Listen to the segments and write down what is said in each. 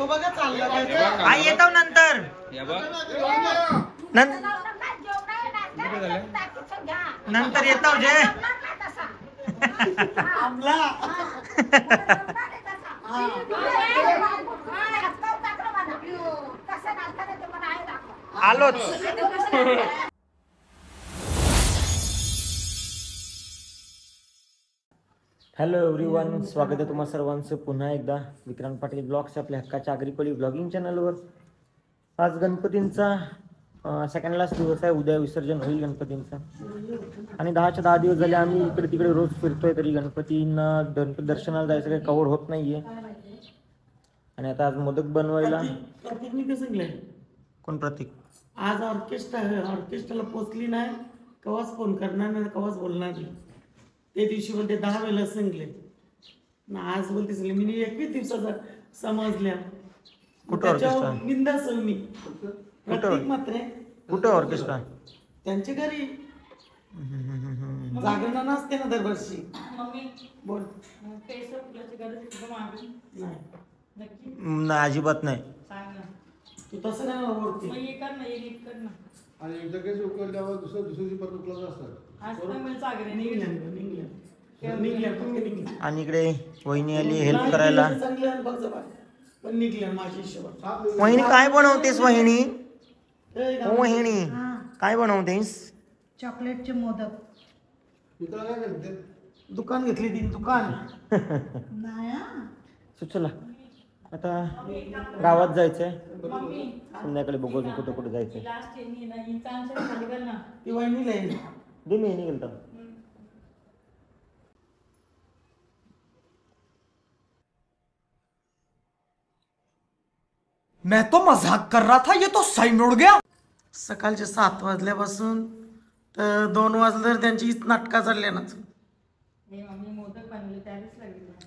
बघा चालला हा येतो नंतर नंतर येतो जे आलोच. हॅलो एव्हरीवन, स्वागत आहे तुम्हा सर्वांचं पुन्हा एकदा विक्रांत पाटील ब्लॉग्स आपल्या हक्काच्या आगरीकोली ब्लॉगिंग चॅनलवर. आज गणपतींचा सेकंड लास्ट दिवस आहे. उद्या विसर्जन होईल गणपतींचा आणि 10च्या 10 दिवस झाले आम्ही इकडे तिकडे रोज फिरतोय, तरी गणपतींना गणपती दर्शनाला जायचं काही कव्हर होत नाहीये. आणि आता आज मोदक बनवायला कोण प्रतीक आज ऑर्केस्ट्राला पोचली नाही, कवाच फोन करणार नाही, कवाच बोलणार नाही. ते दिवशी बोलते 10 वेळेला सांगले ना, आज बोलते सांगले मी 21 दिवसाचा समजल्या. कुठं बिंदास मी प्रतीक मात्र कुठं ऑर्केस्ट्रा त्यांच्या घरी जागरण नसते ना दरवर्षी. बोल नाही अजिबात नाही. तू तसं नाही ओळखते आणि इकडे वहिनी आली हेल्प करायला. पण निघल्या माझी शेवट. वहिनी काय बनवतेस वहिनी? वहिनी काय बनवतेस? चॉकलेटचे मोदक. दुकान घेतली तीन दुकान. चला आता गावात जायचंय, संध्याकाळी बघू कुठं कुठं जायचंय. ती वहिनीला येईल दे मी निघेल तर. मैं तो मजाक कर रहा था, ये तो सही में उड़ गया. सकाळचे 7 वाजल्यापासून तर 2 वाजले तर त्यांची नाटका चालल्या ना.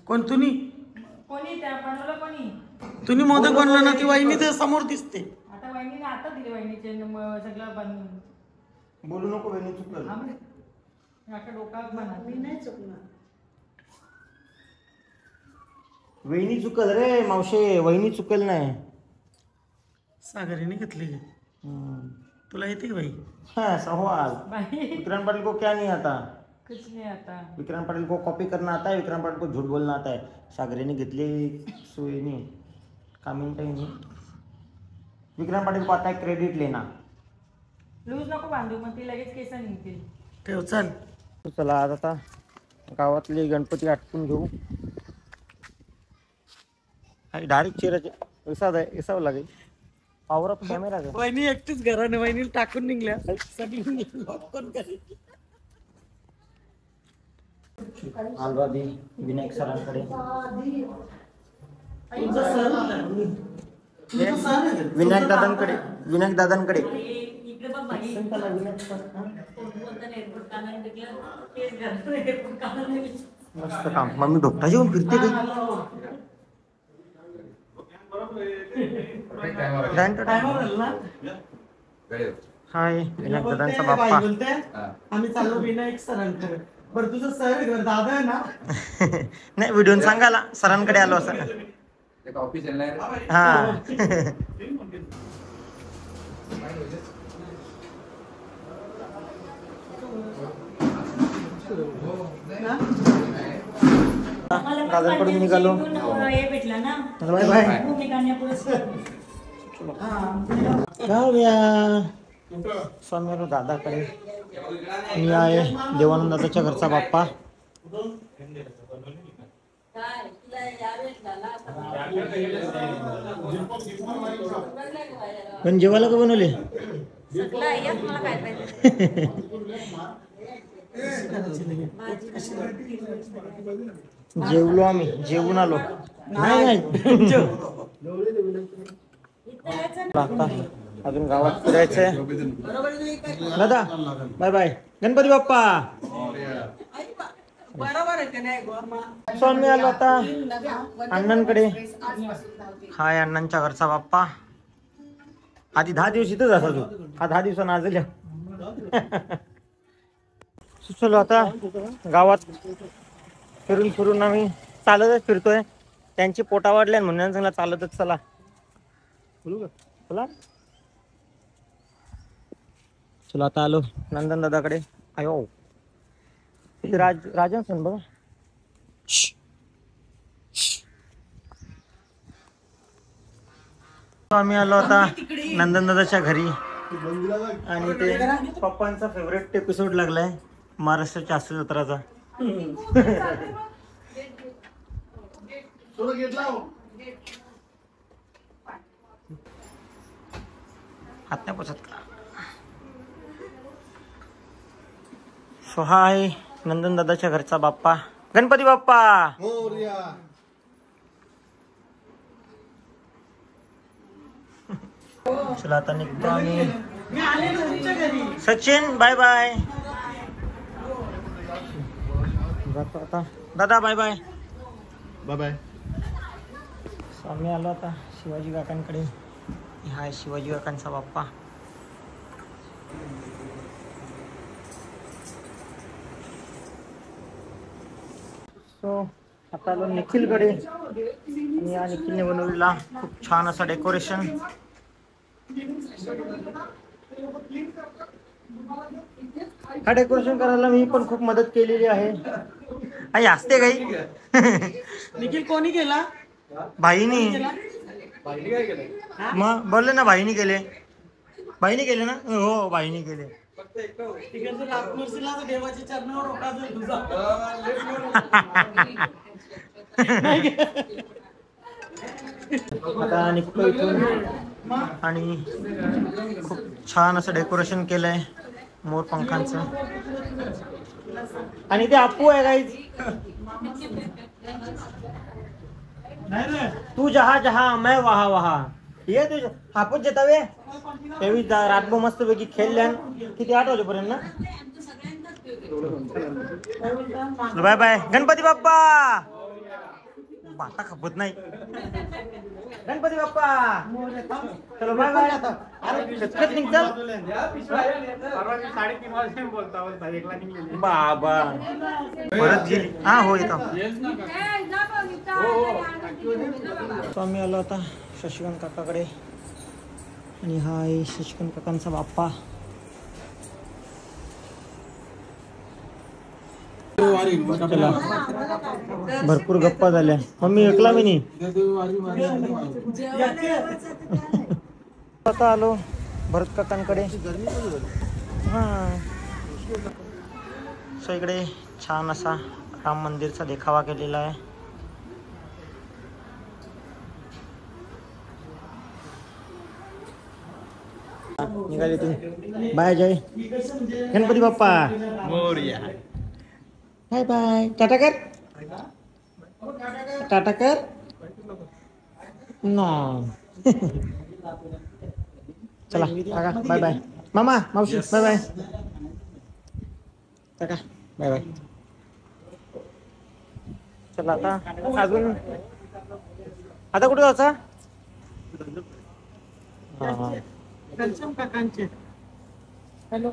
कोण तुम्ही तुम्ही मोदक बनवला ना, ती वहिनी तर समोर दिसते. आता वहिनीने आता दिली, वहिनीचे सगळं बनवून. बोलू नको वहिनी, चुकलं डोक्यात म्हणा मी नाही चुकणार. वहिनी चुकल रे मावशे, वहिनी चुकल नाही. सागरीने घेतली तुला येते का भाई? हाँ सवाल विक्रांत पाटिल को क्या नहीं आता? कुछ नहीं आता. विक्रांत पाटिल को कॉपी करना आता है, विक्रांत पाटिल को झूठ बोलना आता है. सागरीने घेतली सोयीने कामिंटाई नहीं. विक्रांत पाटिल को आता है क्रेडिट लेना. लूज नको बांधू, मग ती लगेच केस निघतील. ठेव चल. चला आज आता गावातले गणपती आटपून घेऊ. डायरेक्ट चेहऱ्याचे एसावं लागेल. Power off camera. वहिनी एकटीच घराने वहिनी टाकून निघल्या सगळी कोण करेल. आलरादी विनायक सरांकडे. विनायक दादांकडे. विनायक दादांकडे मस्त काम. मम्मी ढोकटा जेवून फिरते हाय विनायक दादांचा बाप्पा. आम्ही चाललो विनायक सरांकडे. बरं तुझं सर दादा आहे ना? नाही व्हिडिओ सांगायला सरांकडे आलो असं. हा दादांकडून निघालो. Bye bye. स्वामी दादाकडे. मी आहे देवानंद दादाच्या घरचा बाप्पा. पण जेवायला का बनवले? जेवलो आम्ही, जेवून आलो. नाही अजून गावात फिरायचंय. दादा बाय बाय. गणपती बाप्पा. स्वामी आलो आता अण्णांकडे. हाय अण्णांच्या घरचा बाप्पा. आधी 10 दिवस इथंच असा तू. हा 10 दिवसांना आज चलो आता गावात फिरून फिरून आम्ही चालतच फिरतोय. त्यांची पोटा वाढल्या म्हणून सांगला चालतच चला. बोला. चला आता आलो नंदन दादाकडे. अयो राजन सन बघा. आम्ही आलो आता नंदन दादाच्या घरी आणि ते पप्पांचा फेवरेट एपिसोड लागलाय महाराष्ट्राच्या हास्य जत्राचा. हात नाही पोचत का. सो हा आहे नंदन दादाच्या घरचा बाप्पा, गणपती बाप्पा. चला आता निघतो आम्ही. Sachin bye bye. जातो आता दादा. Bye bye. Bye bye. आम्ही आलो आता शिवाजी काकांकडे. हा आहे शिवाजी काकांचा बाप्पा. सो आता आलो निखिलकडे आणि या निखिलने बनवलेला खूप छान असा डेकोरेशन. हा डेकोरेशन करायला मी पण खूप मदत केलेली आहे. आई असते काही. निखिल कोणी केला? भाईनी. मग बोलले ना भाईनी केले. भाईनी केले ना. हो भाईनी केले. देवाच्या चरणावर आता निघतो इथून आणि खूप छान असं डेकोरेशन केलंय मोर पंखांचं. आणि ते आपू आहे गाईज. तू जहा जहा मैं वहा वहा. ये तुझ हापूस जेतावे तेवी रातभर मस्त पैकी खेळल्यान. किती 8 वाजेपर्यंत ना. Bye bye Ganpati Bappa. बाता खपत नाही. गणपती बाप्पा. चलो बाय बाय. शतकत निघतं बाबा. परत गेली. हा हो येतो. तो आम्ही आलो आता शशिकांत काकाकडे आणि हा आहे शशिकांत काकांचा बाप्पा. चला भरपूर गप्पा झाल्या. मम्मी ऐकला मी नाही. आता आलो भरत काकांकडे. हा सो इकडे छान असा राम मंदिरचा देखावा केलेला आहे. निघाले तू. बाय जय गणपती बाप्पा. Bye bye. टाटा कर. टाटा कर ना. चला काका बाय बाय. मामा मावशी बाय बाय. काका बाय बाय. चला आता अजून आता कुठे जायचं. हा घनश्याम काकांचे. हॅलो.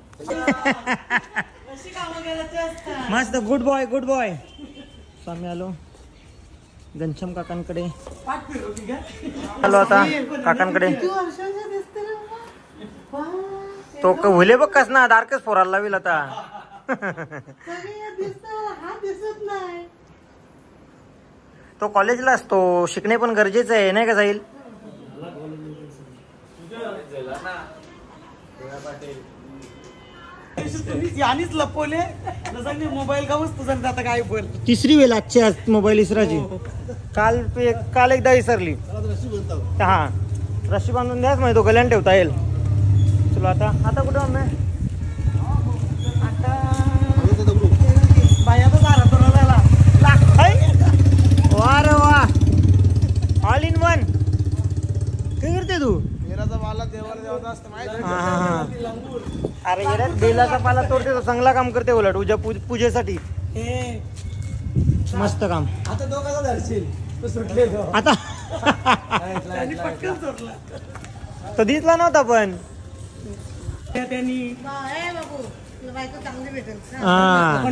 मस्त. Good boy good boy. आम्ही आलो घनश्याम काकांकडे. आलो आता काकांकडे. तो भुले बघ कस ना दारकच फोरायला लावेल आता. तो कॉलेजला असतो. शिकणे पण गरजेचं आहे नाही का जाईल. यानीच लपवले मोबाईल का वस्तू जाता काय बोल. तिसरी वेळ आजची आज मोबाईल इसराची. काल एकदा विसरली. हा रशी बांधून द्याच माहिती तो गल्यान ठेवता येईल. चलो आता कुठं आम्ही आता बाया तो झाला वा रे वा. All in one. काय करते तू. अरे येड्या बेलाचा पाला तोडते तो. चांगला काम करते उलट उद्या पूजेसाठी. मस्त काम. आता दोघांचा धरशील तो सुटले. आता पटकन सुटला. तो दिसला नव्हता पण त्यांनी हा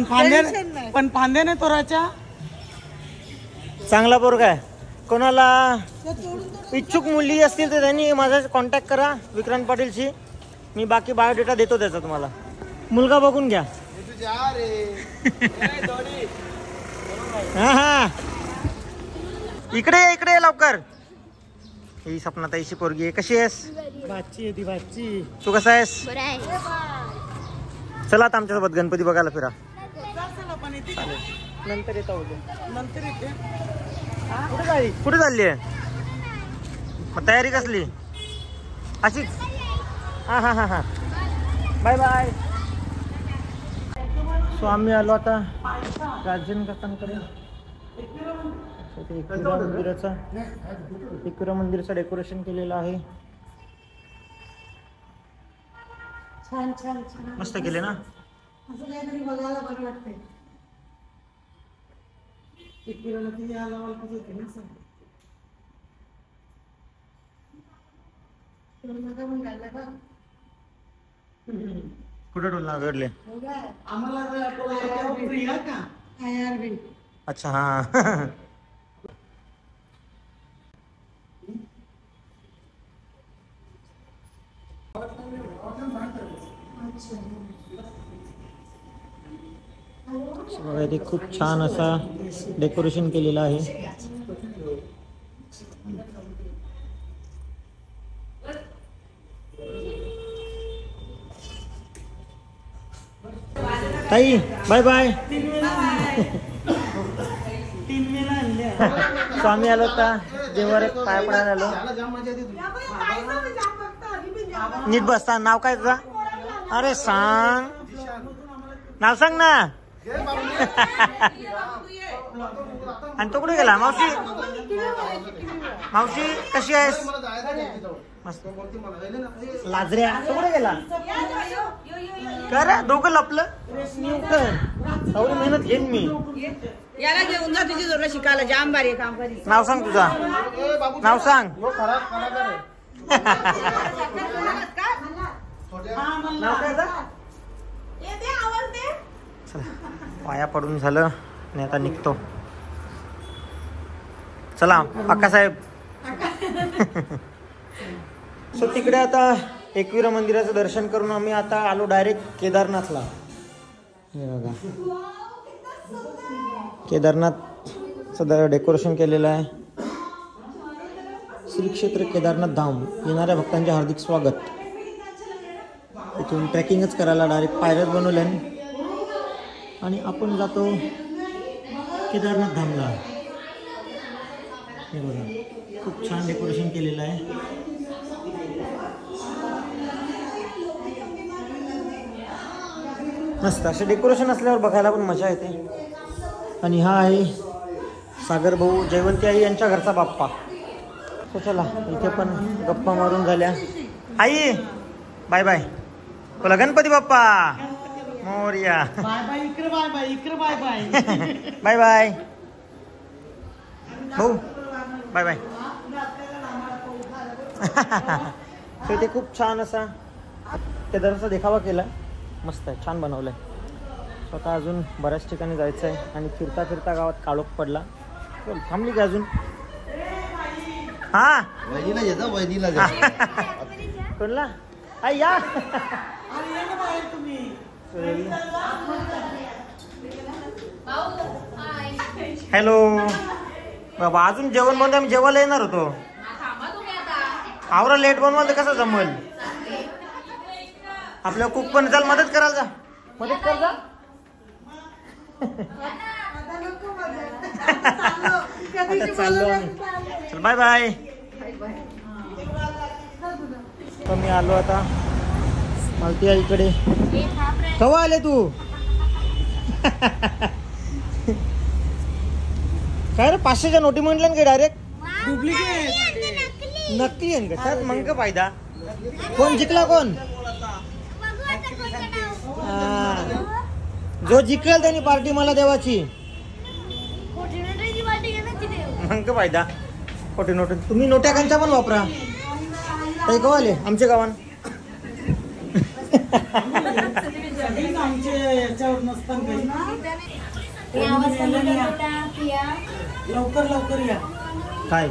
पण फांद्याने तोराच्या चांगला पोरगा आहे. कोणाला इच्छुक मुली असतील तर त्यांनी माझा कॉन्टॅक्ट करा विक्रांत पाटीलशी. मी बाकी बायोडेटा देतो त्याचा तुम्हाला. मुलगा बघून घ्या. हा हा इकडे ये लवकर. ही सपनाताईची पोरगी आहे. कशी आहेस? भाची आहे ती भाची. तू कसा आहेस? चला आता आमच्यासोबत गणपती बघायला फिरा. नंतर येता उद्या. नंतर येते. कुठे चालली आहे? मग तयारी कसली अशीच? हा हा हा हा बाय बाय. सो आम्ही आलो आता राजन काकांकडे. एकविरा मंदिराचं डेकोरेशन केलेलं आहे. छान छान छान मस्त केले ना. असं काहीतरी बघायला बरं वाटतंय. एकविराला ती यायला मला कसं होते ना सर. कुठे टोलना घडले? आम्हाला प्रिया का IRB. अच्छा हा. बघा इथे खूप छान असा डेकोरेशन केलेलं आहे. ताई बाय बाय. 3 वेळा आणल्या. स्वामी आलो का देवार पाय पडायला आलो. नीट बसता. नाव काय तुझा? अरे सांग नाव सांग ना. आणि तो कुठे गेला? मावशी मावशी कशी आहेस? मस्त. लाजऱ्या तो कुठे गेला? कर दोघं लपलं. एवढी मेहनत घेईन मी. याला घेऊन जा तुझी जोर शिकायला. जाम भारी काम करी. नाव सांग तुझा. नाव सांग. नाव काय जा? चला पाया पडून झालं आणि आता निघतो. चला अक्कासाहेब. सो तिकडे आता एकविरा मंदिराचं दर्शन करून आम्ही आता आलो डायरेक्ट केदारनाथला. हे बघा केदारनाथचं डेकोरेशन केलेलं आहे. श्री क्षेत्र केदारनाथ धाम. येणाऱ्या भक्तांचे हार्दिक स्वागत. इथून ट्रेकिंगच करायला डायरेक्ट पायऱ्याच बनवल्या आणि आपण जातो केदारनाथ धामला. हे बघा खूप छान डेकोरेशन केलेलं आहे. मस्त असे डेकोरेशन असल्यावर बघायला पण मजा येते. आणि हा आहे सागर भाऊ जयवंती आई यांच्या घरचा बाप्पा. तो चला इथे पण गप्पा मारून झाल्या. आई बाय बाय. बोला गणपती बाप्पा मोरया. Bye bye. इकडे बाय बाय. इकडे बाय बाय. बाय बाय भाऊ बाय बाय. इथे खूप छान असा केदारचा देखावा केला. मस्त आहे. छान बनवलं आहे. स्वतः अजून बऱ्याच ठिकाणी जायचं आहे आणि फिरता फिरता गावात काळोख पडला. चल थांबली का अजून? हा वहिनीला येता वहिनीला जा. कोणला? आई या. हॅलो बाबा अजून जेवण बनवलं. आम्ही जेवायला येणार होतो. आवरा लेट बनवाल तर कसं जमल? आपल्या कुक पण चाल मदत करायला जा. मदत कर जा. आता चाललो आम्ही. चल बाय बाय. मी आलो आता मालती आईकडे. कवा आले तू? काय रे 500च्या नोटी म्हटल्या का डायरेक्ट? डुप्लिकेट नकली आहे का? त्यात मग का फायदा? कोण जिंकला? कोण जो जिंकल त्याने पार्टी मला देवाची. मग का फायदा? खोटी नोट. तुम्ही नोट्या कंचा पण वापरा. काही कवाले आमच्या गावान याच्यावर नसतात. लवकर लवकर या. काय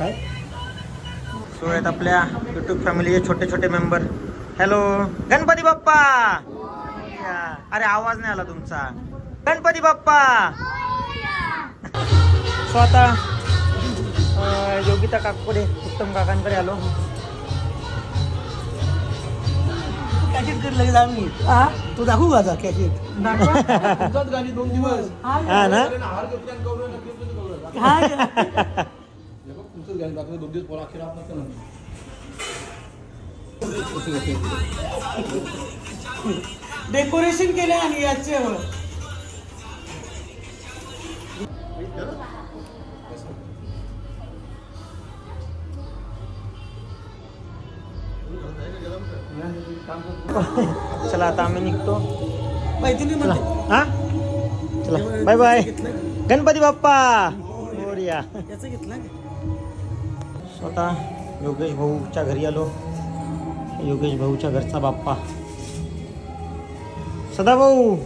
काय सो आहेत आपल्या युट्यूब फॅमिलीचे छोटे छोटे मेंबर. हॅलो गणपती बाप्पा. अरे आवाज नाही आला तुमचा. गणपती बाप्पा. सो आता योगिता काकूकडे उत्तम काकांकडे आलो. कॅसेट कर लगेच आम्ही तो दाखवू का आता कॅसेट गाणी 2 दिवस हा ना तुमचं गाणी दाखवलं 2 दिवस पोरा अखेर आपण डेकोरेशन केले आणि याचे चला आता आम्ही निघतो. मैत्रिणी चला हा चला बाय बाय. गणपती बाप्पा मोरया. याचं घेतलं स्वतः योगेश भाऊच्या घरी आलो. योगेश भाऊच्या घरचा बाप्पा सदाभाऊ.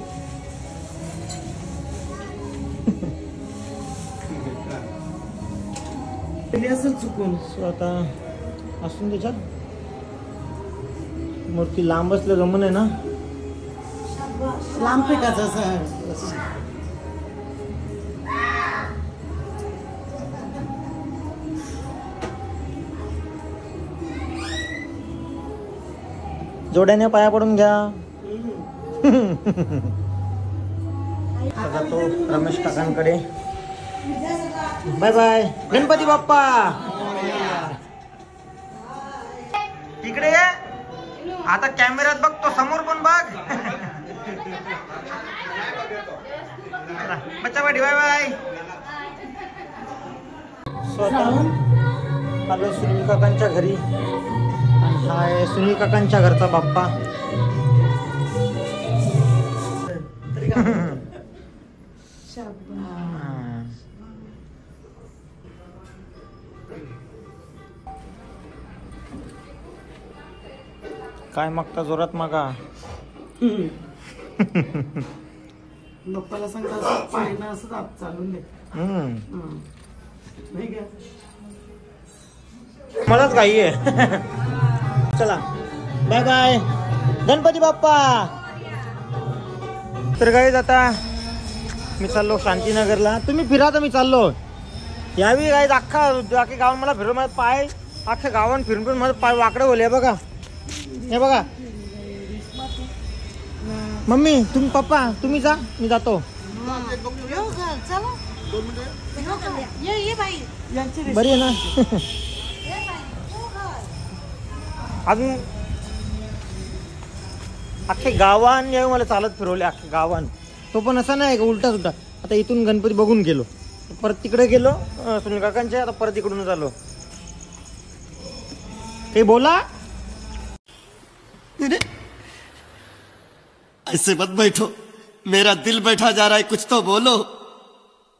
असेल चुकून. स्वतः असून त्याच्यात मूर्ती लांब असलं गमन आहे ना. लांब फेकायचं असं. जोड्याने पाया पडून घ्या. आता तो रमेश काकांकडे. Bye bye Ganpati Bappa. इकडे ये. आता कॅमेऱ्यात बघतो समोर पण बघ. बच्चा बाय बाय. स्वतः आलो सुनील काकांच्या घरी. आणि हा आहे सुनील काकांच्या घरचा बाप्पा. काय मागता जोरात मागा. बाप्पाला सांगता असं पायनं असंच आत चालून दे. नाही का मलाच घाई आहे. चला बाय बाय गणपती बाप्पा. तर गाईज आता मी चाललो शांतीनगरला. तुम्ही फिरा तर मी चाललो. यावी गाईज अख्खे गावात मला फिरून माझं पाय अख्ख्या गावात फिरून फिरून माझं पाय वाकडं होले बघा. हे बघा मम्मी तुम्ही पप्पा तुम्ही जा मी जातो. बरी आहे ना. अजून अख्खे गावान यावे मला चालत फिरवले अख्खे गावान. तो पण असा नाही का उलटा सुद्धा. आता इथून गणपती बघून गेलो परत तिकडे गेलो सुनील काकांच्या. आता परत इकडूनच आलो. काही बोला. ऐसे मत बैठो मेरा दिल बैठा जा रहा है कुछ तो बोलो.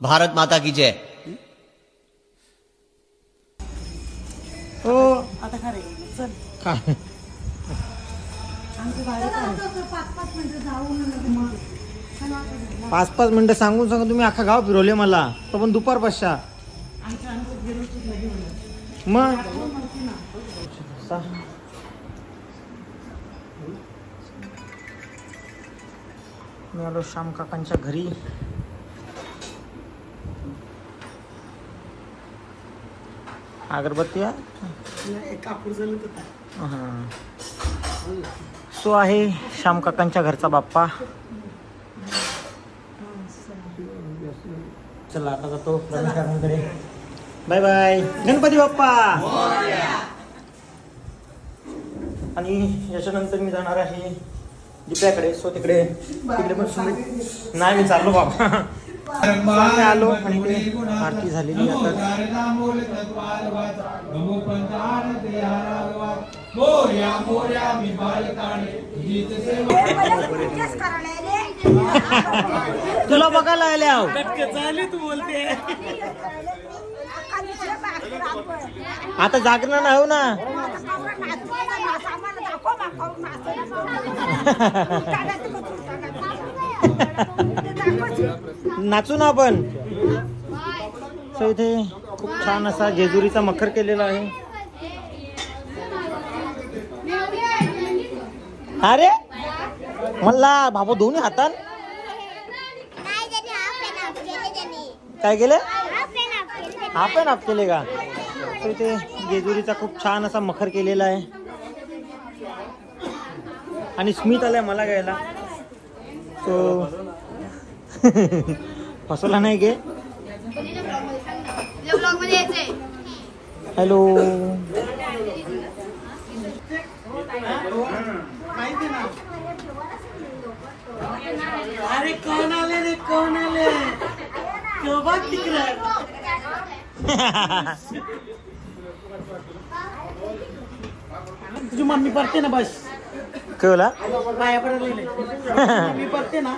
भारत माता की जय. हो आता खरे चल. काय 5-5 मिनिटं सांगून तुम्ही अख्खा गाव फिरवले मला. तो पण दुपार पश्चा. मग मी आलो श्याम काकांच्या घरी. अगरबत्ती कापूर झालं तर सो आहे श्याम काकांच्या घरचा बाप्पा. चला आता जातो रमेश काकांकडे. Bye bye Ganpati Bappa. आणि याच्यानंतर मी जाणार आहे दिप्याकडे. सो तिकडे पण नाही मी चाललो बाबा. मी आलो आणि ते आरती झालेली आता. तुला बघायला आले आहो. तू बोलते आता जागरण नाही हो ना. नाचू ना आपण. सो इथे खूप छान असा जेजुरीचा मखर केलेला आहे. अरे मला बाबा दोन्ही हातात काय केलं? हाफ अँड हाफ केले का? तो इथे जेजुरीचा खूप छान असा मखर केलेला आहे. आणि स्मित आलाय मला घ्यायला, तो फसवला नाही गे. हॅलो अरे कोण आले रे, कोण आले? केव्हा तिकडे तुझी मम्मी पडते ना, बस कळला पाया पडले मम्मी पडते ना.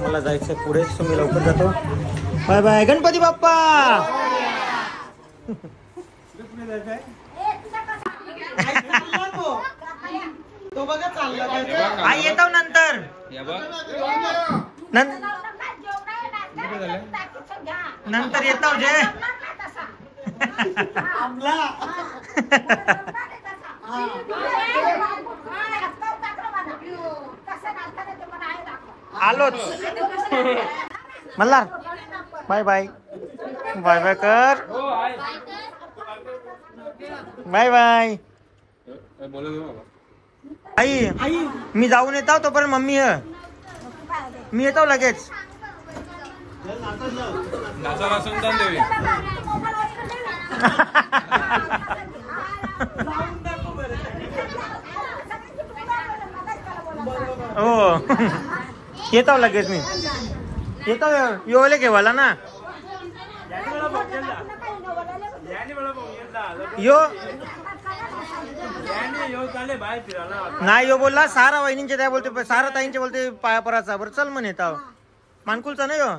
मला जायचंय पुढे, सो मी लवकर जातो. Bye bye Ganpati Bappa. तो बघा चालला आई येतो नंतर. नंतर येतो जे आलोच. Malhar bye bye. Bye bye कर. Bye bye. आई मी जाऊन येतो तोपर्यंत मम्मी मी येतो लगेच. हो येतो लगेच मी येतो. योले घेवाला ना यो नाही यो बोलला सारा वहिनींचे त्या बोलते, सारा ताईंचे बोलते पाया पराचा. बरं चल म्हण येता मानकुलचा नाही हो.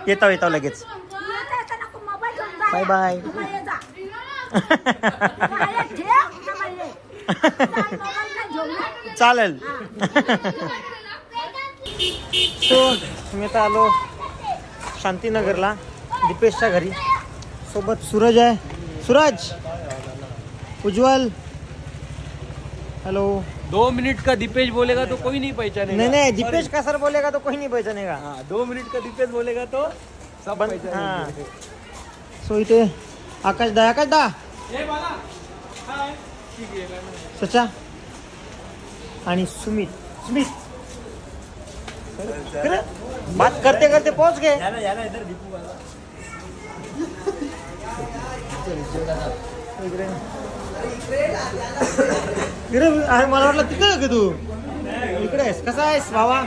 येतो येतो लगेच. Bye bye. चालेल. सो मी आता आलो शांतीनगरला दीपेशच्या घरी. सोबत सूरज आहे. सूरज उज्ज्वल हेलो. 2 मिनट का दीपेश बोलेगा तो कोई नहीं पहचानेगा. नहीं नहीं दीपेश का सर बोलेगा तो कोई नहीं पहचानेगा. 2 मिनट का दीपेश बोलेगा तो सब पहचानेंगे. सो इथे आकाशदा सचा आणि सुमित बात करते करते पहुंच गए. इधर दीपू वाला. अरे मला वाटलं तिथं का तू इकडे आहेस. कसा आहेस भावा?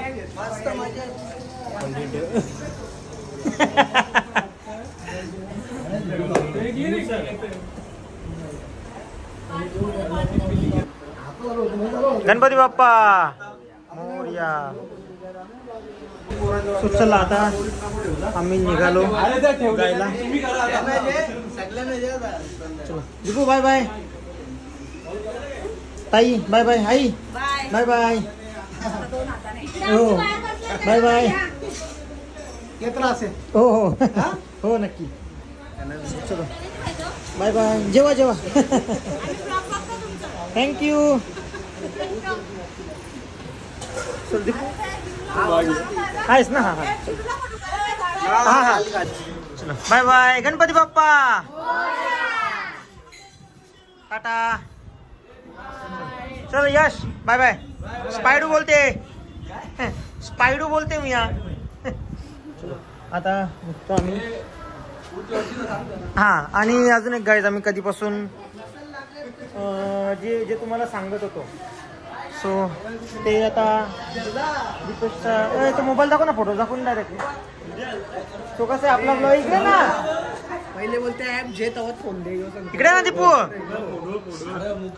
गणपती बाप्पा मोरया. चला आता आम्ही निघालो जायला. Deepu bye bye. ताई बाय बाय. आई बाय बाय. हो बाय बाय. हो हो हो नक्की. चलो बाय बाय. जेवा जेवा. थँक्यू. चल दीपू आहेस ना. हा हा चलो बाय बाय. गणपती बाप्पा टाटा. चल यश बाय बाय. स्पायडू बोलते मी. चलो आता निघतो आम्ही. हा आणि अजून एक गाईज आम्ही कधीपासून जे तुम्हाला सांगत होतो. सो ते आता दीपेशचा तो मोबाईल दाखव ना, फोटो दाखवून डायरेक्टली. तो कसं आहे आपला ब्लॉग इकडे ना. पहिले बोलते ऍप जे तवत फोन दे इकडे ना दीपू.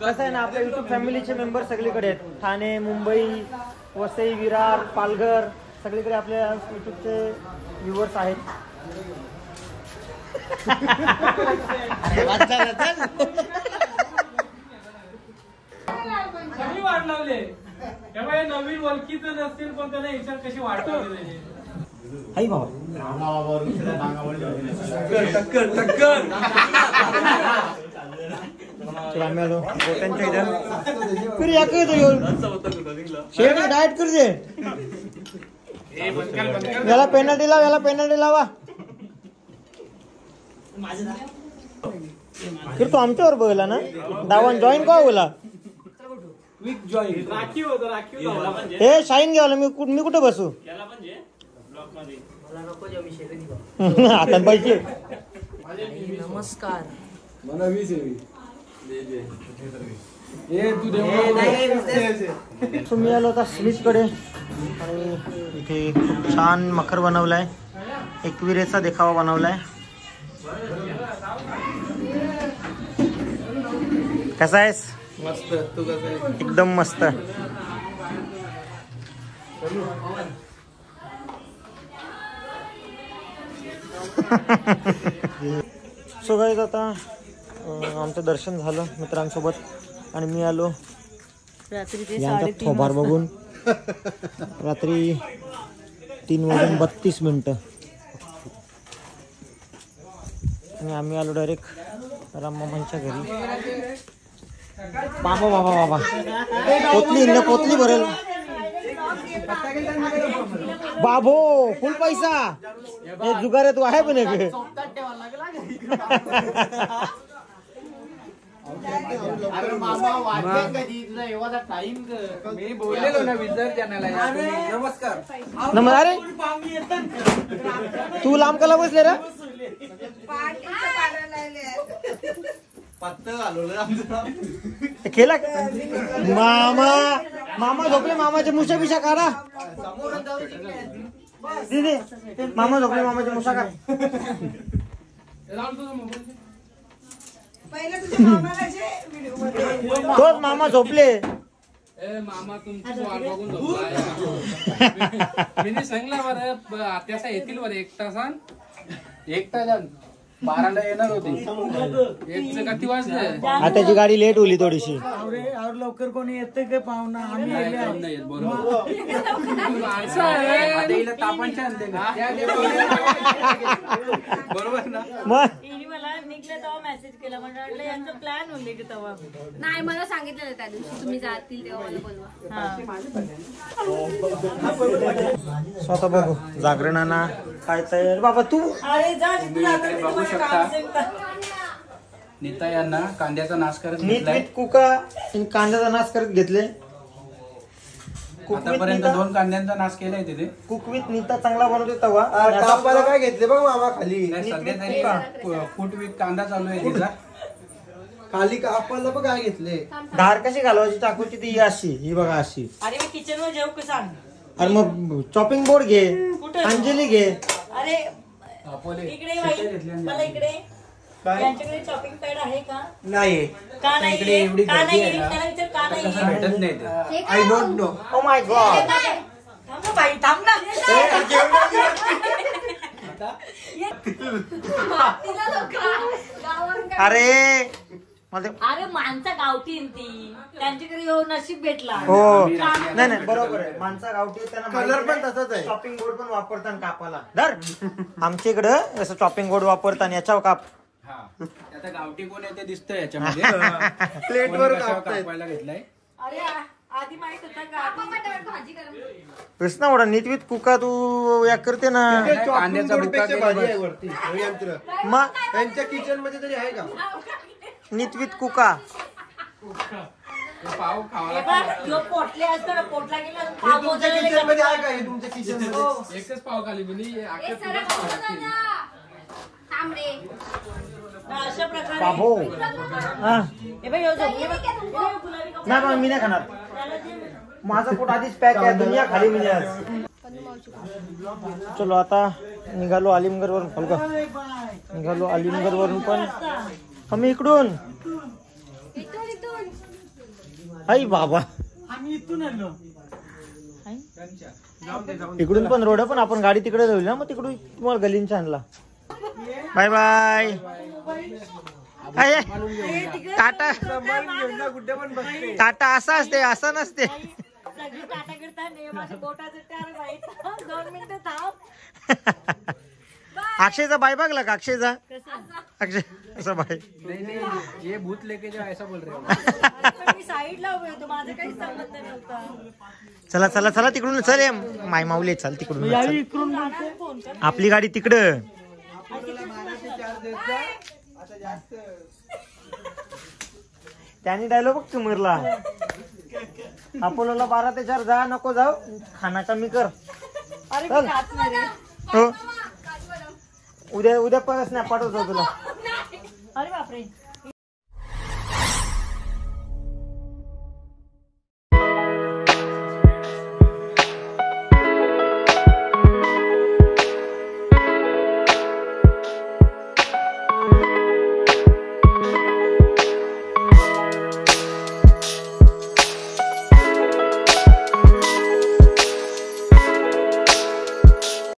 कसं आहे ना आपल्या युट्यूब फॅमिलीचे मेंबर सगळीकडे आहेत. ठाणे, मुंबई, वसई, विरार, पालघर सगळीकडे आपल्या युट्यूबचे व्ह्युअर्स आहेत. कमी वाट लावले तेव्हा नवीन ओळखीचं नसतील पण त्याला विचार कशी वाट लावली हाय बाबा चला आम्ही आलो गोट्यांच्या इथं फिर या काय शेवटी डाएट कर दे याला पेनल्टी लाव याला पेनल्टी लावा फिर तो आमच्यावर बघला ना दावण जॉईन का बोला हे शाईन घ्यावला मी कुठे बसू आता पाहिजे नमस्कार मी आलो होता स्मिथ कडे आणि इथे छान मखर बनवलाय एकविरेचा देखावा बनवलाय कसा आहेस मस्त तू कसं आहे एकदम मस्त सो गाईज आता आमचं दर्शन झालं मित्रांसोबत आणि मी आलो यांचा थोबार बघून रात्री 3:32 आणि आम्ही आलो डायरेक्ट राममामांच्या घरी बाबा बाबा बाबा पोतली भरेल बाबो फुल पैसा हे जुगारे तू आहे पण एक नमस्कार तू लांब कला बसले रे केला मामा मामा झोपले मामाचे मुशा बिशा काढा दीदी मामा झोपले मामाचे मुशा काढा तोच मामा झोपले मामा तुमची वाट बघून मी सांगला बरं आत्यासा येतील बरं 1 तासान 1 तासान 12ला येणार होते एक किती वाजले आताची गाडी लेट होली थोडीशी लवकर कोणी येते का पाहुणा आम्ही बरोबर ना मला निघले तेव्हा मेसेज केला म्हणजे यांचा प्लॅन होते की तेव्हा नाही मला सांगितलं त्या दिवशी तुम्ही जातील तेव्हा मला बोलवा स्वतः बघू जागरणाना काय तयार बाबा तू अरे जा जिथे बघू शकता नीता यांना कांद्याचा नाश करत घेतलाय कुका कांद्याचा नाश करत घेतले आतापर्यंत 2 कांद्यांचा नाश केलाय तिथे कुकवीत नीता चांगला बनवते तवा कापायला काय घेतले बघ मामा खाली सध्या तरी फूट विथ कांदा चालू आहे तिचा खाली कापायला बघ काय घेतले धार कशी घालवायची चाकूची ती अशी ही बघा अशी अरे मी किचन वर जेव का सांग अरे मग चॉपिंग बोर्ड घे अंजली घे अरे इकडे बाई, मला इकडे यांच्याकडे चॉपिंग पॅड आहे का नाही का नाही का नाही त्याला विचार का नाही भेटत नाही ते I don't know oh my God थांब ना बाई थांब ना अरे मला अरे माणसा गावठी ती त्यांच्याकडे येऊन नशीब भेटला हो नाही नाही बरोबर आहे माणसा गावठी त्यांना कलर पण तसाच आहे चॉपिंग बोर्ड पण वापरतात कापाला धर आमच्या इकडं असं चॉपिंग बोर्ड वापरतात याच्यावर काप आता गावठी कोण आहे ते दिसतंय याच्यामध्ये प्लेट वर कापायला घेतलाय अरे आधी माहित होता का भाजी करा कृष्णा वडा नीटवीत कुका तू या करते ना कांद्याचा बुक्का भाजी आहे वरती यंत्र मग त्यांच्या किचन मध्ये तरी आहे का नीटवीत कुका पाव खावा पोटले असतो पोटला गेला हे तुमच्या किचन मध्ये आहे का हे तुमच्या किचन मध्ये एकच पाव खाली मी अशा प्रकारे बाबो हा हे बाई झोपले गुलाबी कपडे नाही मी नाही खाणार माझं पोट आधीच पॅक आहे दुनिया खाली म्हणजे आज चलो आता निघालो अलिमगड वरून फलका निघालो अलिमगड वरून पण आम्ही इकडून आई बाबा आम्ही इथून आलो इकडून पण रोड आहे पण आपण गाडी तिकडे जाऊ ना मग तिकडून तुम्हाला गलींचा आणला बाय बाय अय, टाटा टाटा असा असते असं नसते. सगळी टाटा करता नाही माझ्या बोटाचं टार माहित 2 मिनिटं थांब. अक्षयचा बाय बघला का अक्षयचा? अक्षय असा बाय. ये भूत लेके जाओ ऐसा बोल रहे हो. पण मी साईडला उभे होतो माझा काही संबंध नव्हता. चला चला चला तिकडून चल ये. माय माऊले चल तिकडून चल. इकडून फोन कर. आपली गाडी तिकडं. त्याने डायलॉग बघ समोरला. अपोलोला 12 ते 4 जा नको जाऊ खाना कमी कर. अरे मी खात नाही रे. हो उद्या उद्या परत स्नॅप पाठवतो तुला. अरे बापरे